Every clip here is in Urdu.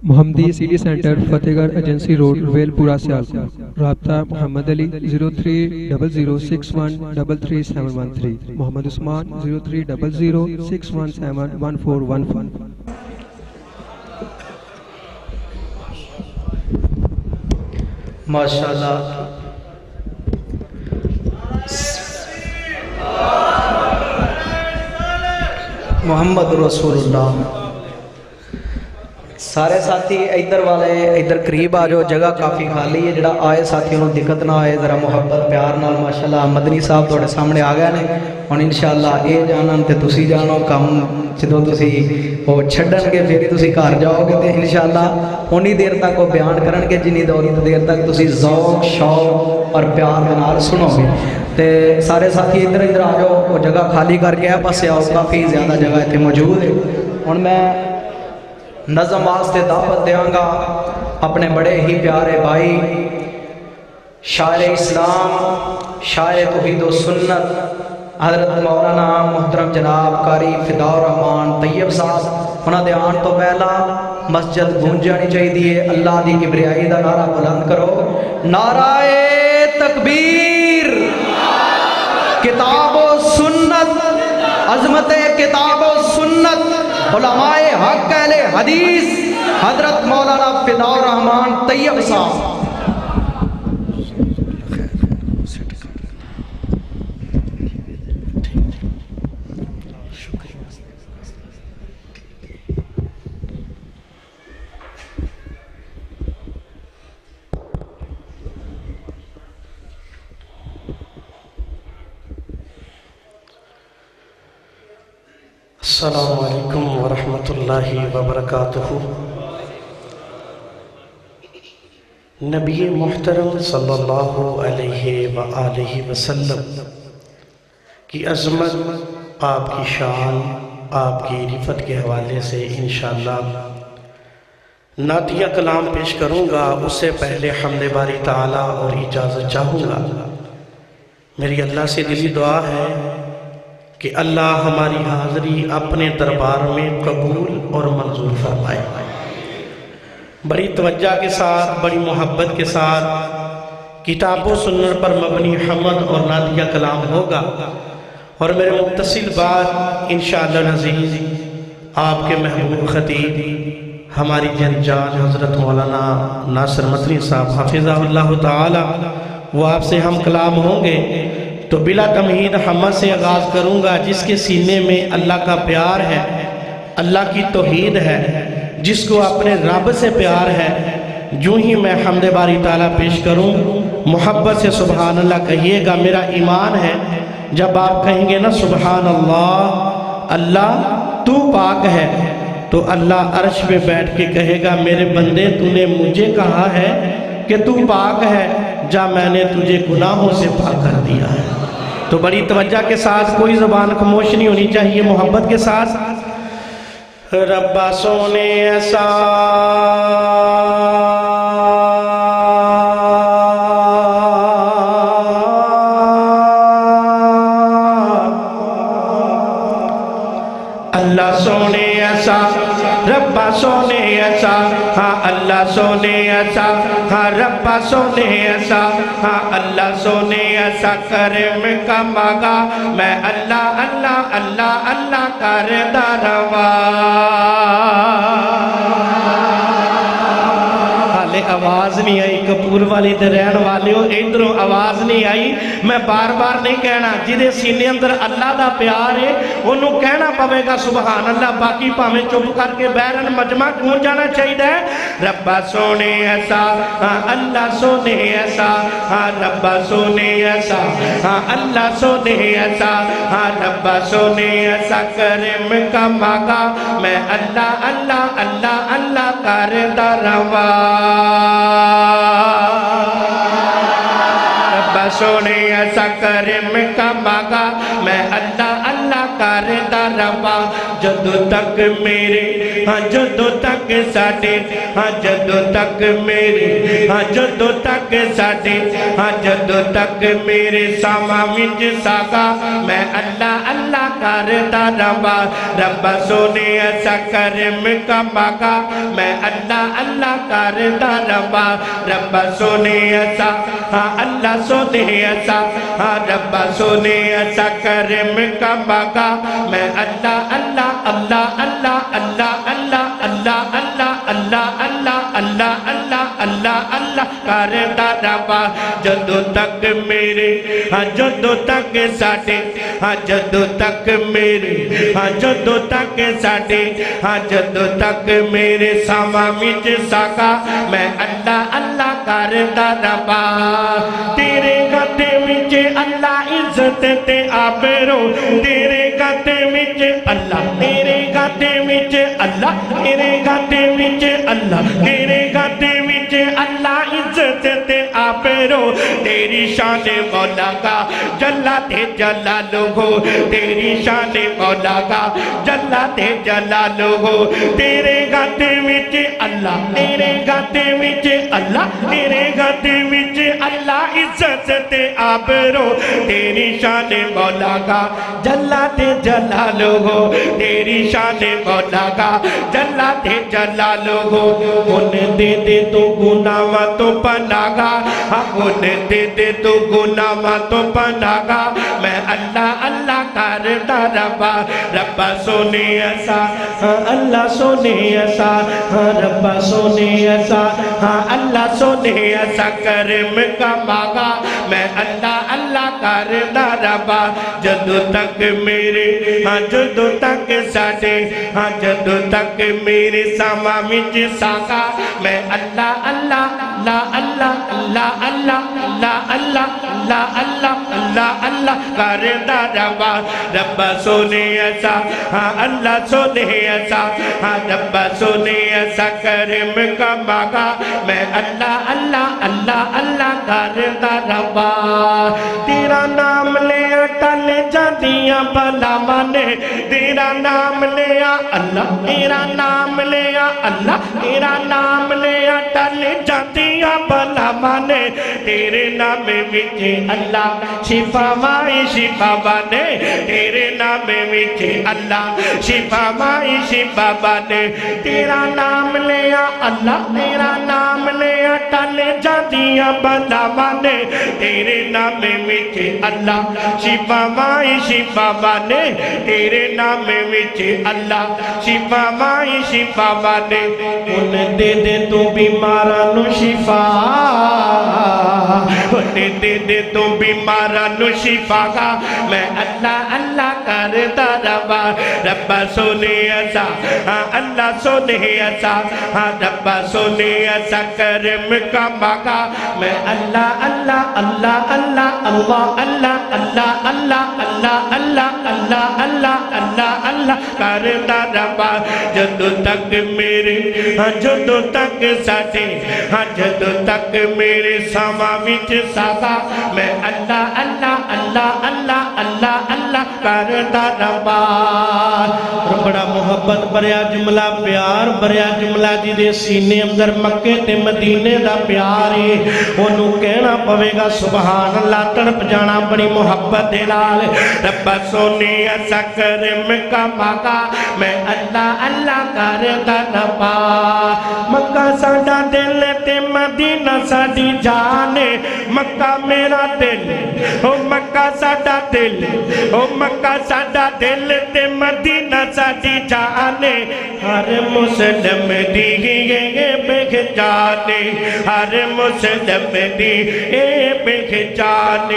محمدی CD سینٹر فتح گڑھ ایجنسی روڈ رویل پورہ سیالکوٹ۔ رابطہ محمد علی 030061337113، محمد عثمان 030061711415۔ ماشاءاللہ محمد رسول اللہ۔ سارے ساتھی ادھر والے ادھر قریب آ جاؤ، جگہ کافی خالی ہے، جڑا آئے ساتھیوں کو دقت نہ آئے، ذرا محبت پیار نال۔ ماشاءاللہ مدنی صاحب تھوڑے سامنے آ گئے نے، ہن انشاءاللہ اے جانن تے تسی جانو کم جدوں تسی او چھڈن گے پھر تسی گھر جاؤ گے تے انشاءاللہ اونی دیر تک وہ بیان کرن گے جنی دیر تک تسی ذوق شوق اور پیار دے نال سنو گے۔ تے سارے ساتھی ادھر آ جاؤ، وہ جگہ خالی کر کے پاسے آؤ، کافی زیادہ جگہ اتنے موجود ہے۔ ہن میں نظم واسطے دعوت دیاں گا اپنے بڑے ہی پیارے بھائی شاعر اسلام، شاعر توحید و سنت حضرت مولانا محترم جناب قاری فداء الرحمان طیب صاحب۔ انہاں دے آن تو پہلا مسجد گونج جانی چاہیے، اللہ دی کبریائی دا نعرہ بلند کرو، نعرہ تکبیر، کتاب و سنت، عظمت کتاب و سنت، علماء حق اہل حدیث حضرت مولانا فداء الرحمان طیب صاحب۔ السلام علیکم ورحمۃ اللہ وبرکاتہ۔ نبی محترم صلی اللہ علیہ وآلہ وسلم کی عظمت، آپ کی شان، آپ کی رفت کے حوالے سے انشاءاللہ نعتیہ کلام پیش کروں گا۔ اس سے پہلے حمد باری تعالیٰ اور اجازت چاہوں گا۔ میری اللہ سے دلی دعا ہے کہ اللہ ہماری حاضری اپنے دربار میں قبول اور منظور فرمائے۔ بڑی توجہ کے ساتھ، بڑی محبت کے ساتھ کتاب و سنت پر مبنی حمد اور نعتیہ کلام ہوگا، اور میرے متصل بات انشاءاللہ العزیز آپ کے محبوب خطیب ہماری جان حضرت مولانا ناصر مدنی صاحب حافظہ اللہ تعالی، وہ آپ سے ہم کلام ہوں گے۔ تو بلا تمہید حمد سے آغاز کروں گا، جس کے سینے میں اللہ کا پیار ہے، اللہ کی توحید ہے، جس کو اپنے رب سے پیار ہے۔ جو ہی میں حمد باری تعالیٰ پیش کروں، محبت سے سبحان اللہ کہیے گا۔ میرا ایمان ہے جب آپ کہیں گے نا سبحان اللہ، اللہ تو پاک ہے، تو اللہ عرش پہ بیٹھ کے کہے گا میرے بندے تو نے مجھے کہا ہے کہ تو پاک ہے، جا میں نے تجھے گناہوں سے پاک کر دیا ہے۔ تو بڑی توجہ کے ساتھ، کوئی زبان خاموش نہیں ہونی چاہیے، محبت کے ساتھ۔ ربا سونے ایسا اللہ سونے ایسا، ربا سونے ایسا، ہاں اللہ سونے ایسا، ہاں ربا سونے ایسا، ہاں اللہ سونے ایسا کرم کا مانگا میں اللہ اللہ اللہ اللہ کردا رہواں۔ آواز نہیں آئی، کپور والی دے رہن والے ہو ادھروں آواز نہیں آئی۔ میں بار بار نہیں کہنا، جدے سینے اندر اللہ دا پیار ہے انہوں کہنا پوے گا سبحان اللہ، باقی پاویں چپ کر کے بیرن مجمع گونج جانا چاہیے۔ ربا سونے ایسا، ہاں اللہ سونے ایسا، ہاں ربا سونے ایسا، ہاں اللہ سونے ایسا، ہاں ربا سونے ایسا کرم کا مانگا میں اللہ اللہ اللہ اللہ کردا رہواں۔ ربا سونے ایسا کرم کا مانگا میں اللہ اللہ کردا رہواں۔ جدوں تک میرے ہاں جدوں تک ساڈے ہاں جدوں تک میرے ہاں جدوں تک ساڈے ہاں جدوں تک میرے ساواں وچ ساگا میں اللہ اللہ کردا رہواں رب سونے ایسا کرم کا ماگا میں اللہ اللہ کردا رہواں رب سونے ایسا ہاں اللہ سونے ایسا ہاں رب سونے ایسا کرم کا ماگا میں اللہ اللہ اللہ اللہ اللہ اللہ اللہ اللہ اللہ اللہ اللہ اللہ اللہ اللہ کردا رہواں جدوں تک میرے ہاں جدوں تک ساڈے ہاں جدوں تک میرے ہاں جدوں تک ساڈے ہاں جدوں تک میرے ساواں وچ ساگا میں اللہ اللہ کردا رہواں تیرے گھر وچ اللہ عزت تے آبرو تیرے گھر وچ اللہ تیرے گھر وچ اللہ تیرے گھر وچ اللہ تیرے گھر وچ اللہ عزت تے آبرو تیری شان مولا کا جلا تے جلالہ ہو تیری شان مولا کا جلا تے جلالہ ہو تیرے گھر وچ اللہ تیرے گھر وچ اللہ تیرے گھر وچ اللہ عزت تے آبرو تیری شان مولا کا جلا تے جلالہ ہو تیری شان مولا کا جلا تے جلالہ ہو ان دے دے تو گناہاں تو پناہگا ان دے دے تو گناہاں تو پناہگا میں اللہ اللہ کردا رہواں رب سونے ایسا ہاں اللہ سونے ایسا ہاں رب سونے ایسا ہاں اللہ سونے ایسا کرم کا مانگا میں اللہ اللہ کردا رہواں جدوں تک میرے ہاں جدوں تک ساڈے ہاں جدوں تک میرے ساواں وچ ساگا میں اللہ اللہ اللہ اللہ اللہ اللہ اللہ اللہ اللہ اللہ اللہ کردا رہواں رب سونے ایسا ہاں اللہ سونے ایسا ہاں رب سونے ایسا کرم کا مانگا میں اللہ اللہ اللہ اللہ کردا رہواں تیرا نام لیا ٹل جاندیاں بلاواں نے تیرا نام لیا اللہ تیرا نام لیا اللہ تیرا نام لیا ٹل جاندیاں بلاواں نے تیرے نام وچ اللہ شفاواں شفاواں نے تیرے نام وچ اللہ شفاواں شفاواں نے تیرا نام لیا اللہ تیرا نام لیا ٹل جاندیاں بلاواں نے تیرے نام وچ اللہ شفاواں شفاواں نے تیرے نام وچ اللہ شفاواں شفاواں نے ان دے دے تو بیماراں نو شفا ان دے دے تو بیماراں نو شفا گا میں اللہ اللہ کردا رہواں رب سونے ایسا ہاں اللہ سونے ایسا ہاں رب سونے ایسا کرم کا مانگا میں اللہ اللہ اللہ اللہ اللہ اللہ اللہ اللہ اللہ اللہ اللہ اللہ اللہ کردا رہواں جدوں تک میرے ہاں جدوں تک ساڈے ہاں جدوں تک میرے ساواں وچ ساگا میں اللہ اللہ اللہ اللہ اللہ اللہ کردا رہواں بڑا محبت بھریا جملہ پیار بھریا جملہ جی دے سینے اندر مکے تے مدینے دا پیار ہے اونوں کہنا پوے گا سبحان اللہ تڑپ جانا بڑی محبت دے نال رب سونے ایسا کرم کا مانگا میں اللہ اللہ کردا رہواں مکہ ساڈا دل تے مدینہ ساڈی جان مکہ میرا دل او مکہ ساڈا دل او مکہ ساڈا دل تے مدینہ ساڈی جان ہر مسلم دی یہ پہچان ہر مسلم دی اے پہچان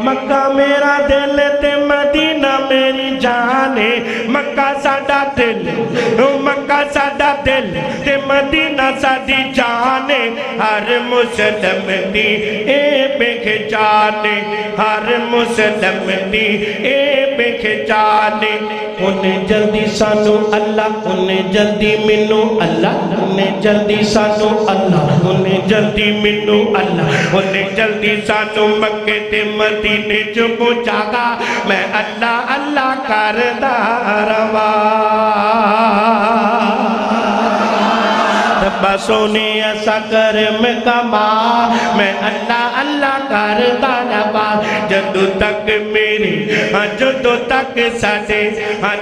مکہ میرا دل تے مدینہ میری جان مکہ ساڈا دل او مکہ ساڈا دل تے مدینہ ساڈی جان ہر مسلم دی اے پہچانے ہر مسلم دی اے پہچانے انہیں جلدی سانو اللہ انہیں جلدی منو اللہ انہیں جلدی سانو اللہ انہیں جلدی منو اللہ انہیں جلدی سانو مکے تے مدینے جو پہنچا گا میں اللہ اللہ کردا رہا ربا سونے ایسا کرم کما میں اللہ اللہ کردا رہا جدو تک میری جدو تک ساڈے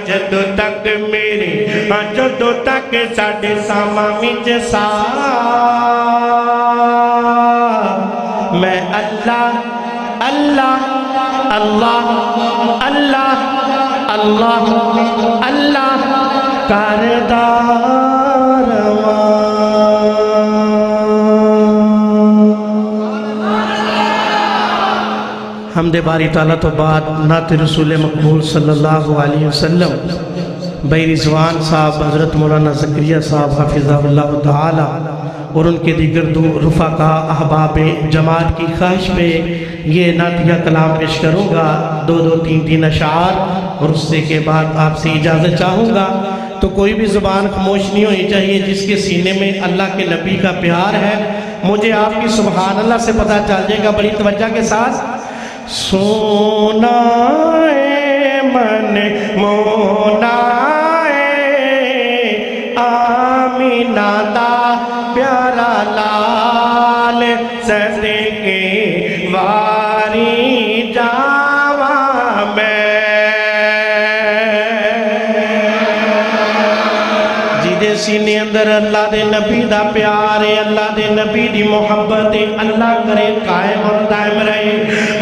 جدو تک میری جدو تک ساڈے ساما وچ سا میں اللہ اللہ اللہ اللہ اللہ اللہ کردا رہا حمد باری تعالیٰ تو بعد نعت رسول مقبول صلی اللہ علیہ وسلم بھائی رضوان صاحب حضرت مولانا زکریا صاحب حفظہ اللہ تعالیٰ اور ان کے دیگر دو رفقا احباب جماعت کی خواہش پہ یہ نعتیہ کلام پیش کروں گا دو تین اشعار اور اس سے کے بعد آپ سے اجازت چاہوں گا تو کوئی بھی زبان خاموش نہیں ہونی چاہیے جس کے سینے میں اللہ کے نبی کا پیار ہے مجھے آپ کی سبحان اللہ سے پتہ چل جائے گا بڑی توجہ کے ساتھ سونا من مونا آمینہ دا پیارا لال صدقے واری جاواں میں جیدے سینے اندر اللہ دے نبی دا پیار ہے اللہ دے نبی دی محبت ہے اللہ کرے قائم اور دائم رہے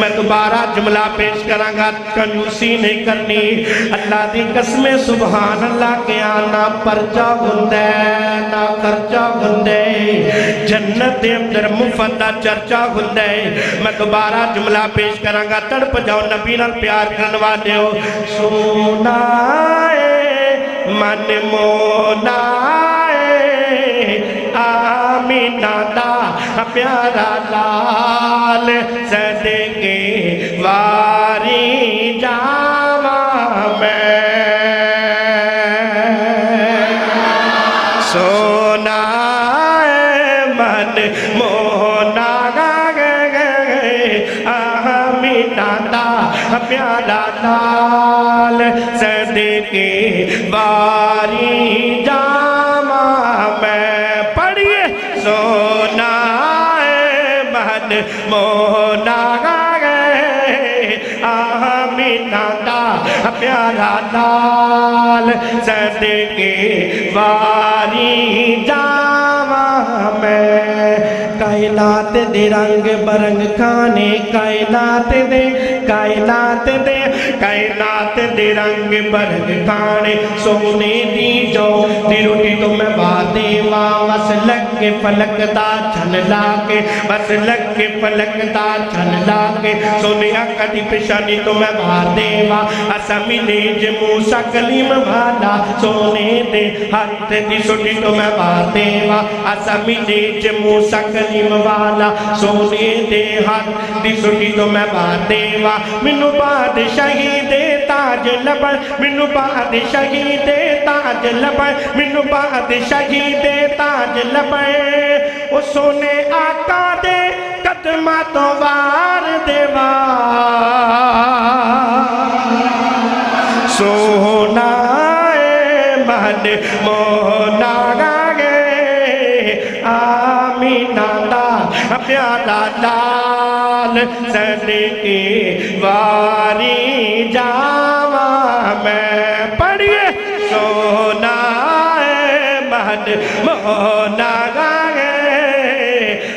میں دوبارہ جملہ پیش کروں گا کنجوسی نہیں کرنی اللہ دی قسم سبحان اللہ کے آنا پرچا گندے نہ خرچا گندے جنت دے اندر مفت چرچا گندے میں دوبارہ جملہ پیش کروں گا تڑپ جاؤ نبی نال پیار کرنوا دیو سونا من مونا آمینہ دا پیارا لال صدقے واری جاواں میں سونا من مونا آمینہ دا پیارا لال صدقے واری جاواں میں پڑھئے سونا من مونا آمینہ دا پیارا لال صدقے واری جاواں میں کائنات دے رنگ برنگ کھانے کائنات دے رنگ برنگ کھانے سونے دی جو دی روٹی تو میں وعدے ماں بس لگ کے فلک دا چھن لا کے بس لگ کے فلک دا چھن لا کے سونے آقا دی پیشانی تو میں وعدے ماں اسا ملے جو موسیٰ کلیم والا سونے دے ہاتھ دی سوٹی تو میں وعدے ماں اسا ملے جو موسیٰ کلیم والا سونے دے ہاتھ دی سوٹی تو میں وعدے ماں منو بادشاہی دے تاج لبن منو بادشاہی دے تاج لبن منو بادشاہی دے تاج لبن او سونے آقا دے قدمہ تو وار دیوا سونا من مونا گے آمینہ دا پیارا لال صدقے واری جاواں میں پڑھئے سونا من مونا گے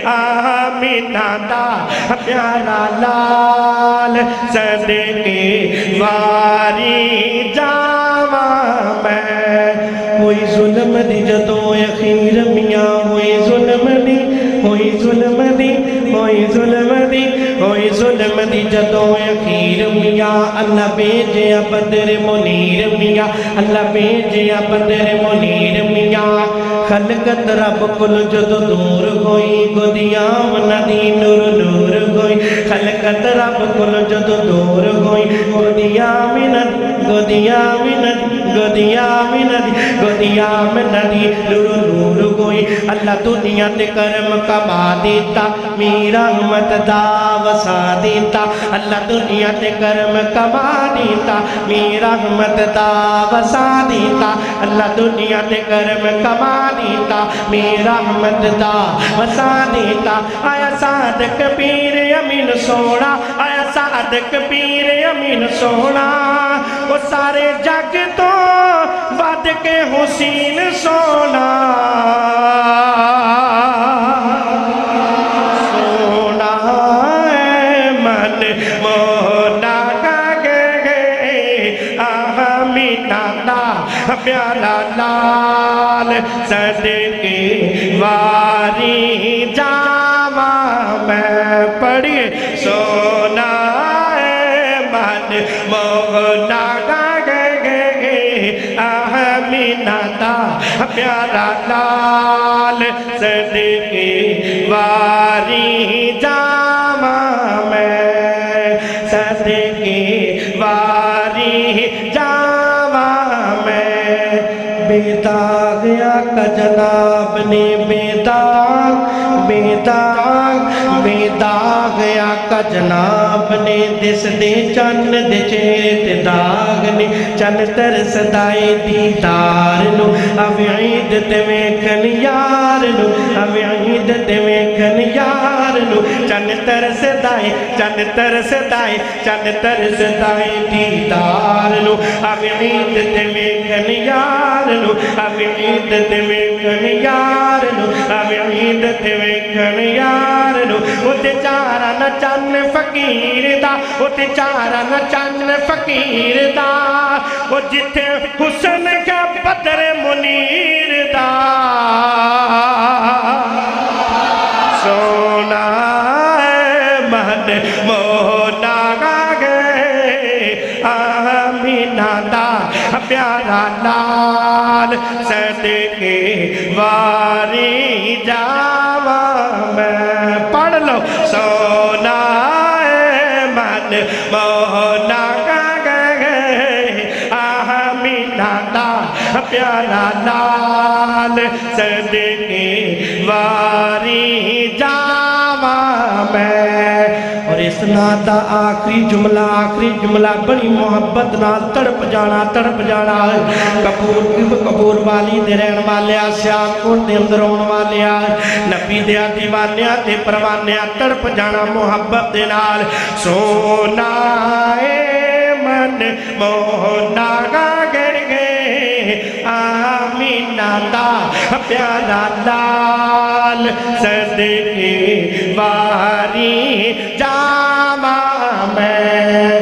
آمینہ دا پیارا لال صدقے واری جاواں میں ہوئی ظلم دی جدو اخیر میاں ہوئی ظلم دی ہوئی ظلم دی ہوئی ظلم دی ہوئی ظلم دی جدو اخیر میاں اللہ بیجیا بدر منیر میاں اللہ بیجیا بدر منیر میاں خلقت رب کل جدو دور ہوئی گودیاں ندی نور نور ہوئی خلقت رب کل جدو دور ہوئی گودیاں ندی گودیاں ندی گودیاں ندی گودیاں ندی نور نور ہوئی اللہ دنیا تے کرم کما دیتا میرا رحمت دا وسا دیتا اللہ دنیا تے کرم کما دیتا میرا رحمت دا وسا دیتا اللہ دنیا تے کرم کما دیتا میرا رحمت دا وسا دیتا آیا صادق پیر امین سونا آیا صادق پیر امین سونا وہ سارے جگ تو ود کے حسین سونا سونا من مولا گے آمینہ دا پیارا لال صدقے واری جاوا میں پڑھیے سونا من مولا آمینہ دا پیارا لال صدقے واری جاوا میں صدقے واری جاوا میں بے داغ آقا جناب نے بے داغ آقا جناب نے دس دے چند دے چیت داغ نے چند ترس دائی دیدار نو اب عید تے ویکھن یار نو اب عید تے ویکھن یار نو چند ترس دائی چند ترس دائی چند ترس دائی دیدار نو اب عید تے ویکھن یار نو اب عید تے ویکھن یار نو اب عید تے ویکھن یار نو اُتے چارا نہ چن فقیر دا اُتے چارا نہ چن فقیر دا وہ جتھے حسن کا بدر منیر دا سونا من مولا گے آمینہ دا پیارا لال صدقے واری جاوا میں پڑھ لو سونا من مولا گے آمینہ دا پیارا لال صدقے واری جاوا میں اور اس ناتا آخری جملہ بڑی محبت نال تڑپ جانا کپور والی دے رہن والے سیاہ کوٹ دے اندر ہون والے نبی دے دیوانے تے پروانے تڑپ جانا محبت دے نال سونا اے من مولا گے آمینہ دا پیارا لال صدقے واری جاوا میں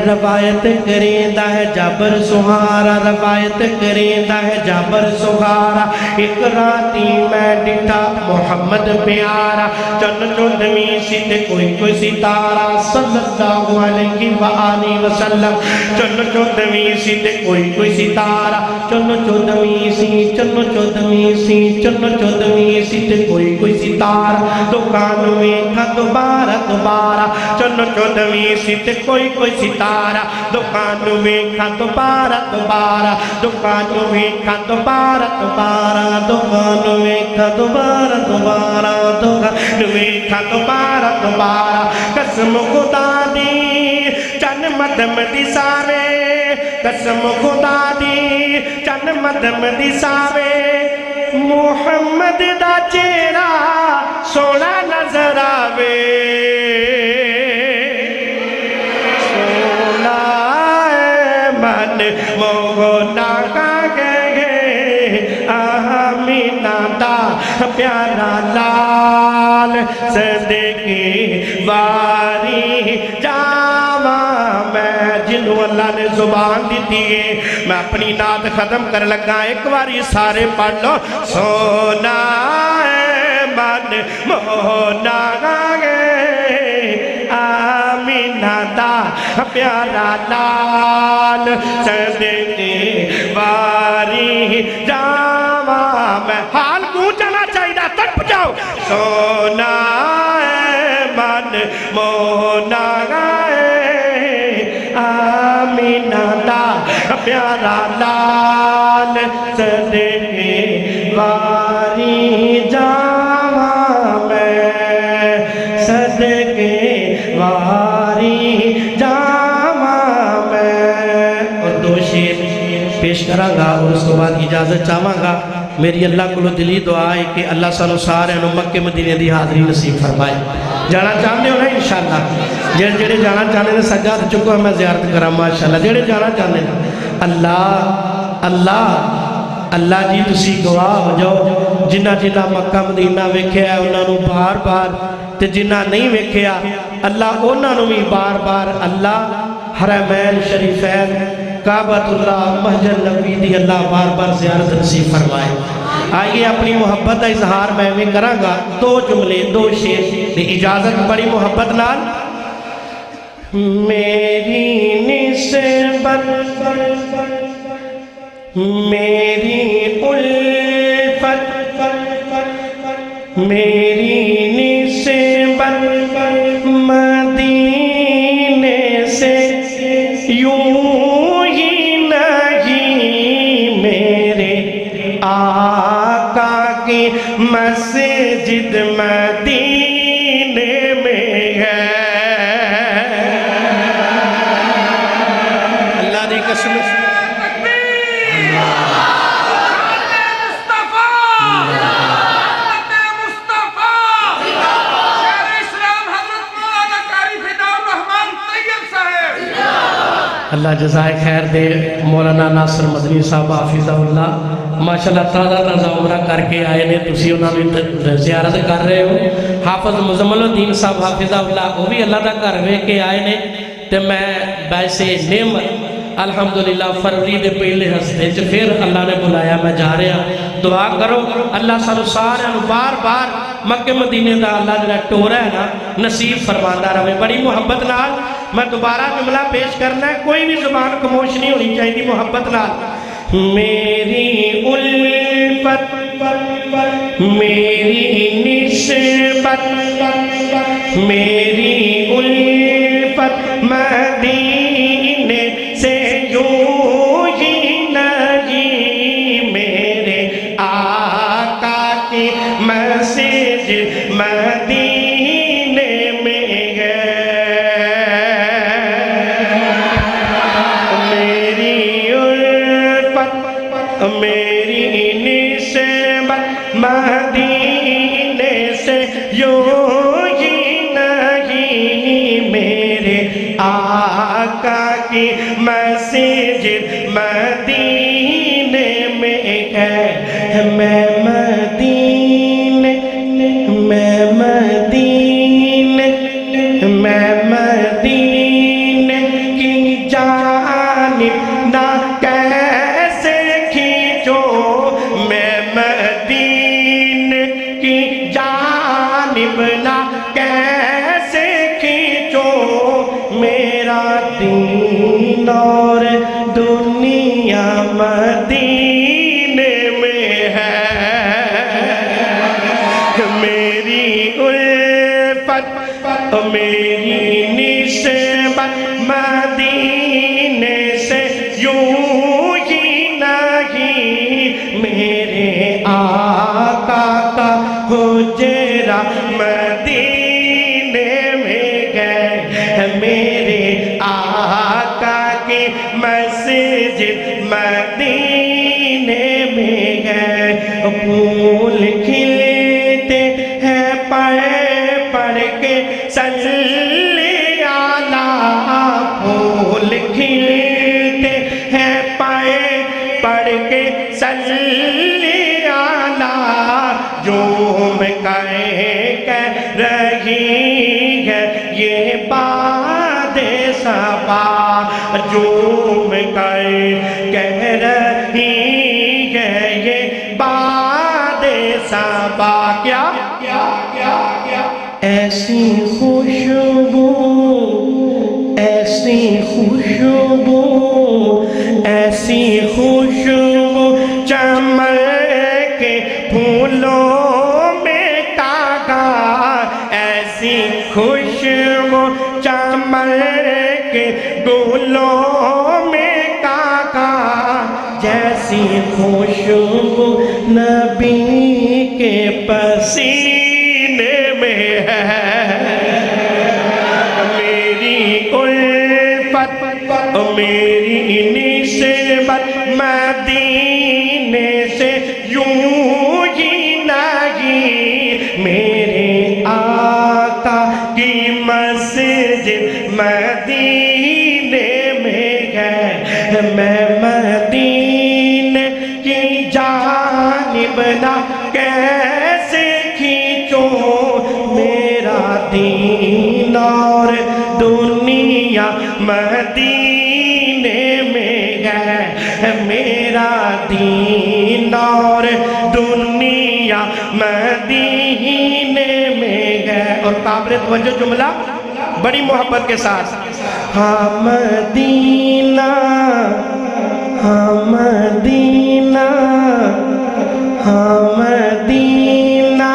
روایت کریندہ ہے جابر سہارا روایت کریندہ ہے جابر سہارا ایک راتی میں ڈٹھا محمد پیارا چن چودھویں سی کوئی ستارہ صلی اللہ علیہ وآلہ وسلم چن چودھویں سی کوئی ستارہ چن چودھویں سی کوئی ستارہ دکان ویکھا دوبارہ چن چودھویں سی کوئی ستارہ دکان ویکھا دوبارہ دکان ویکھا دوبارہ دکان ویکھا دوبارہ قسم خدا دی چن مدم دی ساوے قسم خدا دی چن مدم دی ساوے محمد دا چہرہ سونا نظر آوے سونا من مولا گے آمینہ دا پیارا لال صدقے واری جاوا میں جنہوں اللہ نے زبان دیتی ہے میں اپنی نعت ختم کر لگا ایک باری سارے پڑھ لو سونا من مولا گے آمینہ دا پیارا لال صدقے واری جاوا میں سونا من مونا آمینہ دا پیارا لال صدقے واری جاواں میں صدقے واری جاواں میں۔ اور دو شیر پیش کراں گا اور اس کے بعد اجازت چاہواں گا۔ میری اللہ کو دلی دعا ہے کہ اللہ سانو سارے مکے مدینے دی حاضری نصیب فرمائے۔ جانا چاہتے ہو نا انشاءاللہ، جڑے جانا چاہتے ہیں سجاد چکو میں زیارت کرا ماشاءاللہ، جڑے جانا چاہتے ہیں اللہ اللہ اللہ جی تسی گواہ ہو جاؤ، جنہ جنہ مکہ مدینہ ویکھیا ہے انہاں نو بار بار، تے جنہ نہیں ویکھیا اللہ انہاں نو بھی بار بار اللہ حرمین شریفین کعبۃ اللہ مسجد نبوی دی اللہ بار بار زیارت نصیب فرمائے۔ آئیے اپنی محبت کا اظہار میں بھی کراں گا، دو جملے دو شیر دی اجازت بڑی محبت نال۔ میری نسبت میری الفت میری نسبت مدینے سے یوں ہی نہیں میرے آقا کی مسجد مدینے میں ہے۔ اللہ دی قسم اللہ جزائے خیر دے مولانا ناصر مدنی صاحب حافظہ اللہ ماشاءاللہ تازہ تازہ عمرہ کر کے آئے نے، تسی انہوں نے زیارت کر رہے ہو۔ حافظ مزمل الدین صاحب حافظہ اللہ وہ بھی اللہ دا کر رہے کے آئے نے، تے میں باعث نعمت الحمدللہ فروری دے پہلے ہستے پھر اللہ نے بلایا میں جا رہا۔ دعا کرو اللہ سانو سارے بار بار مکہ مدینے دا اللہ جڑا ٹورا ہے نا نصیب فرماندا رہے۔ بڑی محبت نال میں دوبارہ جملہ پیش کرنا ہے، کوئی بھی زبان خاموش نہیں ہونی چاہیے محبت نال۔ میری الفت میری نسبت میری الفت مدینے سے یوں ہی نہیں میرے آقا کی مسجد مدینے میں ہے۔ میری الفت میری نسبت مدینے سے یوں ہی نہیں میرے آقا کی مسجد مدینے میں ہے۔ میں مدینے میں مدینے میں مدینے کی جانب نہ کیسے کھینچو میں مدینے کی جانب نہ کیسے کھینچو میرا دین اور دنیا مدینے میں ہے۔ میری الفت میری نسبت مدینے سے یوں ہی نہیں میرے آقا کا حجرہ مدینے میں گئے میرے آقا کی مسجد مدینے میں گئے۔ پھول کھلتے ہیں پڑھ کے صلی اللہ پھول کھلتے ہیں پڑھ کے صلی اللہ جوم کہہ رہی ہے یہ باد صبا جوم کہہ رہی ہے یہ باد صبا کیا ایسی خوشبو ایسی خوشبو ایسی خوشبو چمن کے پھولوں میں کاغذ خوشبو چمن کے گلوں میں کاکا جیسی خوشبو نبی کے پسینے میں ہے میری الفت میری نسبت مدینے سے یوں ہی نہیں میرے آقا کی مسجد مدینے میں ہے میں مدینے کی جانب نہ کیسے کھینچوں میرا دین اور دنیا مدینے میں ہے میرا دین اور دنیا مدینے میں ہے اور قابل توجہ جملہ بڑی محبت کے ساتھ ہاں مدینہ ہاں مدینہ ہاں مدینہ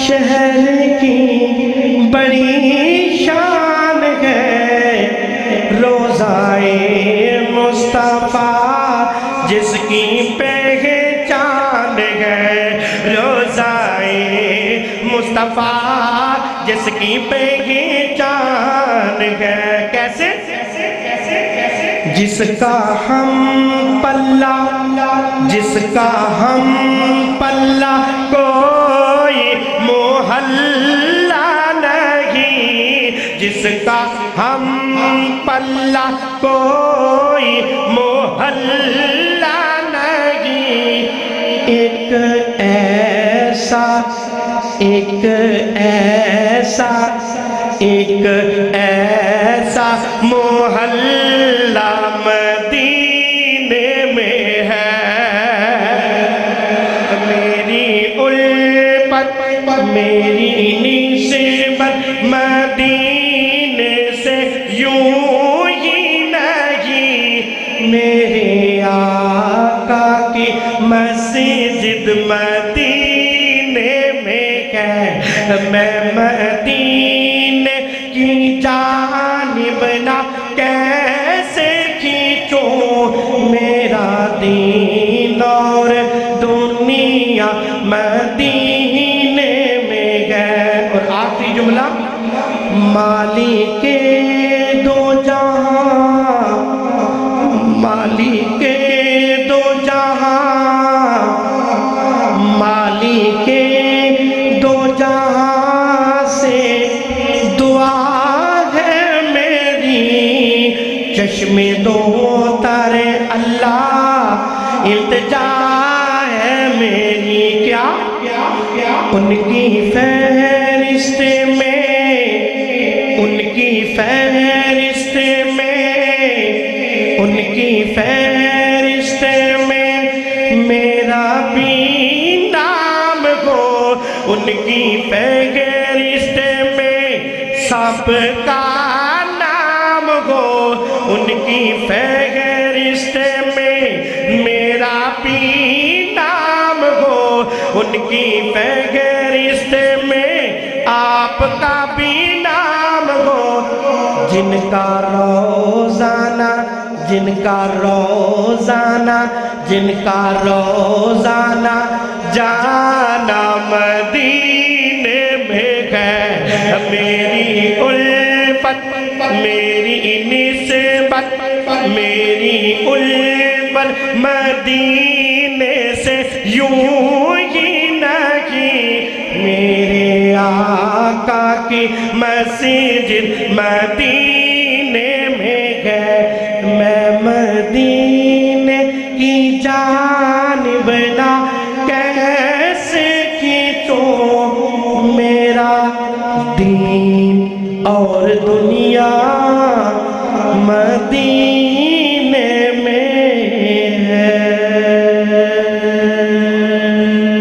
شہر کی بڑی شان ہے روضائے مصطفیٰ جس کی پہچان ہے روضائے مصطفیٰ جس کی پہچان ہے کیسے جس کا ہم پلہ کوئی محلہ نہیں جس کا ہم پلہ کوئی محلہ نہیں ایک ایسا محلہ مدینے میں ہے میری الفت میری نسبت مدینے سے یوں ہی نہیں میرے آقا کی مسجد مدینے میں ہے میں مدینے کی جانب نہ کیسے کھینچوں میرا دین اور دنیا مدینے میں ہے اور آخری جملہ مالک دو جہاں مالک دو جہاں مالک دو جہاں سے دعا ہے میری چشم دو تر اللہ التجا ہے میری کیا ان کی فہرست میں ان کی فہرست میں ان کی فہرست میں میرا بھی نام ہو ان کی فہرست میں سب کا نام ہو ان کی فہرست میں میرا بھی نام ہو ان کی فہرست میں آپ کا بھی نام ہو جن کا روزانہ جانا مدینے میں ہے میری الفت میری نسبت میری الفت مدینے سے یوں ہی نہیں میرے آقا کی مسجد مدینے میں ہے